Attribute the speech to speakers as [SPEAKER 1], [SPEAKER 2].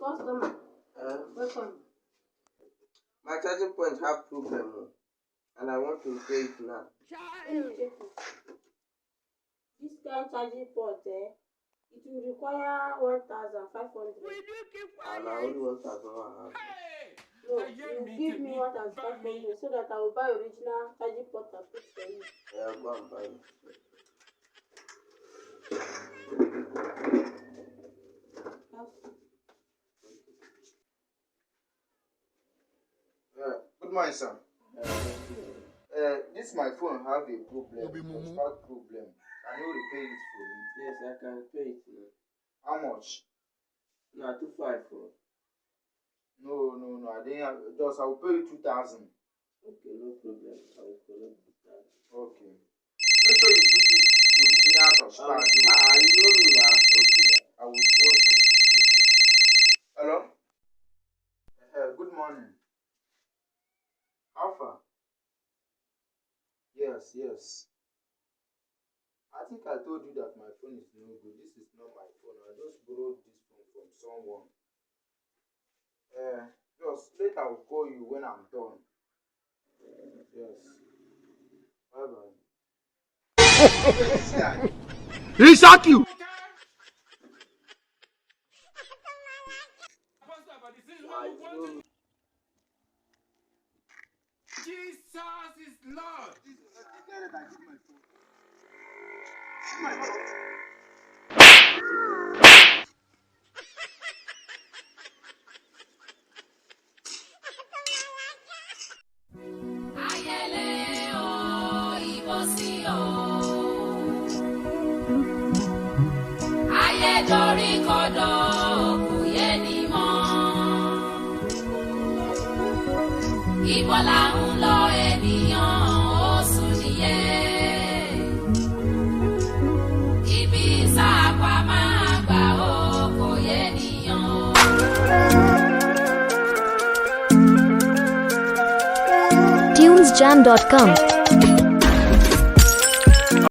[SPEAKER 1] Customer. Welcome. My charging point have problem, and I want to pay it now.
[SPEAKER 2] This kind charging port, it will require 1,500.
[SPEAKER 1] And I only 1,100.
[SPEAKER 2] No, you give me 1,500 so that I will buy original charging port and put for you.
[SPEAKER 1] Yeah, I'll go and buy it.
[SPEAKER 3] Good morning, sir. This my phone have a problem. Start problem. Can you repair it for me?
[SPEAKER 1] Yes, I can pay it.
[SPEAKER 3] How much?
[SPEAKER 1] No, 254.
[SPEAKER 3] No. I didn't have, just I will pay you 2,000.
[SPEAKER 1] Okay, no problem. I will collect the charge.
[SPEAKER 3] Okay. Make sure you put it original to start.
[SPEAKER 1] You know me now.
[SPEAKER 3] Okay. I will post it. Hello? Good morning. How far? Yes. I think I told you that my phone is no good. This is not my phone. I just borrowed this phone from someone. Just later I will call you when I'm done. Yes. Bye bye.
[SPEAKER 4] He shock you.
[SPEAKER 5] Jesus is Lord.
[SPEAKER 3] This is not the guy that I give my phone. See my phone.
[SPEAKER 6] Dorí kodò kò yé ni mọ́. Ibo là ń lọ ènìyàn ó sùn nìyẹn. Ibi sáàpà máa gbà ó kò yé nìyàn.
[SPEAKER 7] Tunesjam.com